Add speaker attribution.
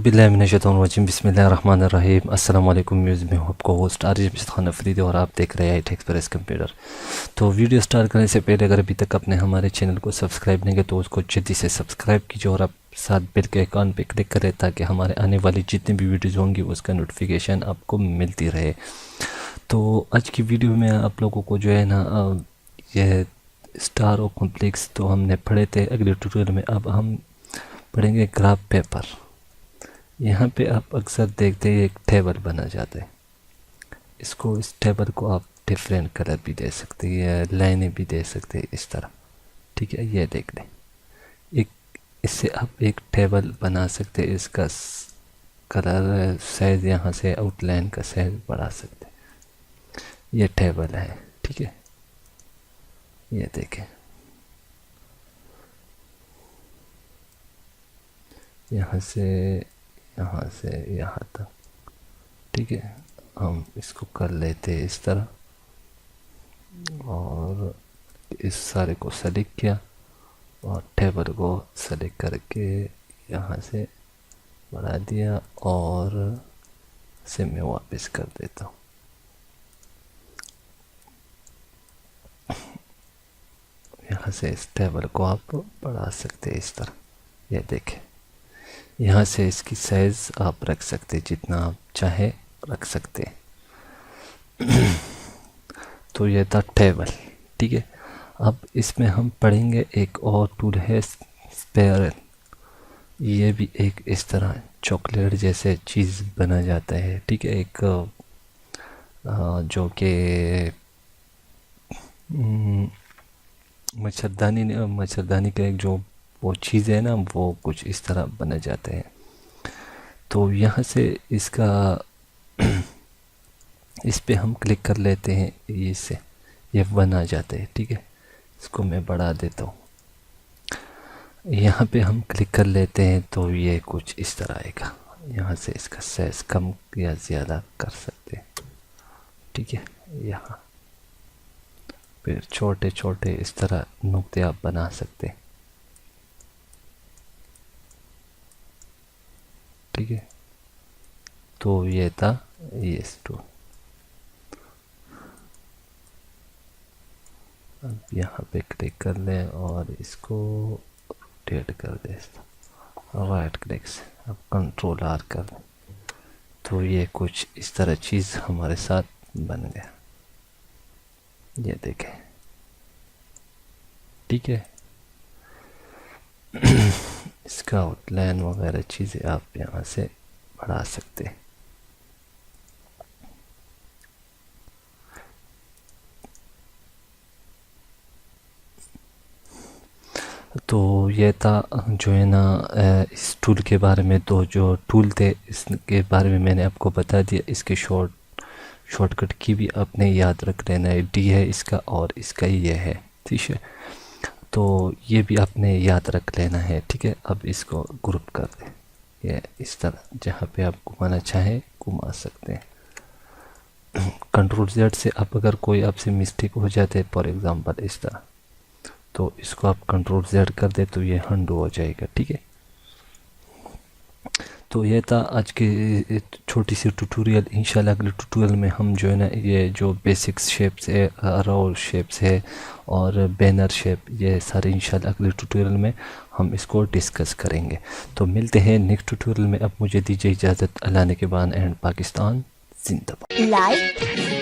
Speaker 1: औज़ुबिल्लाहिमिनश्शैतानिर्रजीम बिस्मिल्लाहिर्रहमानिर्रहीम। अस्सलाम वालेकुम व्यूज़, मैं हूं आपका होस्ट आरिफ खान अफरीदी और आप देख रहे हैं IT एक्सप्रेस कंप्यूटर। तो वीडियो स्टार्ट करने से पहले अगर अभी तक आपने हमारे चैनल को सब्सक्राइब नहीं किया तो उसको जल्दी से सब्सक्राइब कीजिए और आप साथ बेल के आइकन पे क्लिक करें ताकि हमारे आने वाली जितनी भी वीडियोज़ होंगी उसका नोटिफिकेशन आपको मिलती रहे। तो आज की वीडियो में आप लोगों को जो है ना यह स्टार और कॉम्प्लेक्स तो हमने पढ़े थे अगले ट्यूटोरियल में, अब हम पढ़ेंगे ग्राफ पेपर। यहाँ पे आप अक्सर देखते हैं एक टेबल बना जाता है, इस टेबल को आप डिफरेंट कलर भी दे सकते हैं, लाइनें भी दे सकते हैं इस तरह। ठीक है, ये देख लें, इससे आप एक टेबल बना सकते हैं। इसका कलर साइज यहाँ से आउटलाइन का साइज बढ़ा सकते हैं। ये टेबल है, ठीक है, ये देखें, यहाँ से यहाँ तक। ठीक है, हम इसको कर लेते हैं इस तरह और इस सारे को सेलेक्ट किया और टेबल को सेलेक्ट करके यहाँ से बढ़ा दिया और इसे मैं वापस कर देता हूँ। यहाँ से इस टेबल को आप बढ़ा सकते हैं इस तरह। ये देखें, यहाँ से इसकी साइज़ आप रख सकते हैं, जितना आप चाहे रख सकते हैं। तो ये था टेबल, ठीक है। अब इसमें हम पढ़ेंगे एक और टूल है स्पाइरल। ये भी एक इस तरह चॉकलेट जैसे चीज़ बना जाता है, ठीक है। एक जो कि मच्छरदानी का एक जो वो चीज़ है ना, वो कुछ इस तरह बना जाते हैं। तो यहाँ से इसका इस पे हम क्लिक कर लेते हैं, इससे ये बना जाते हैं, ठीक है। इसको मैं बढ़ा देता हूँ, यहाँ पे हम क्लिक कर लेते हैं तो ये कुछ इस तरह आएगा। यहाँ से इसका साइज कम या ज़्यादा कर सकते हैं, ठीक है। यहाँ फिर छोटे छोटे इस तरह नुक्ते आप बना सकते हैं, ठीक है। तो ये था ये टूल। अब यहाँ पे क्लिक कर लें और इसको रोटेट कर दें, राइट क्लिक से अब कंट्रोल R कर लें तो ये कुछ इस तरह चीज़ हमारे साथ बन गया। ये देखें, ठीक है। इसका आउटलाइन वगैरह चीज़ें आप यहाँ से बढ़ा सकते हैं। तो ये था जो है ना इस टूल के बारे में। तो जो टूल थे इसके बारे में मैंने आपको बता दिया। इसके शॉर्टकट की भी आपने याद रख लेना है, D है इसका और इसका ये है, ठीक है। तो ये भी आपने याद रख लेना है, ठीक है। अब इसको ग्रुप कर दें, ये इस तरह जहाँ पे आप घुमाना चाहें घुमा सकते हैं। कंट्रोल Z से आप अगर कोई आपसे मिस्टेक हो जाते है, फॉर एग्ज़ाम्पल इस तरह, तो इसको आप कंट्रोल Z कर दे तो ये हंडू हो जाएगा, ठीक है। तो ये था आज की छोटी सी ट्यूटोरियल। इंशाल्लाह अगले ट्यूटोरियल में हम जो है ना ये जो बेसिक्स शेप्स है, राउंड शेप्स है और बैनर शेप, ये सारे इंशाल्लाह अगले ट्यूटोरियल में हम इसको डिस्कस करेंगे। तो मिलते हैं नेक्स्ट ट्यूटोरियल में। अब मुझे दीजिए इजाज़त। अल्लाह ने के बाद एंड पाकिस्तान जिंदाबाद।
Speaker 2: लाइक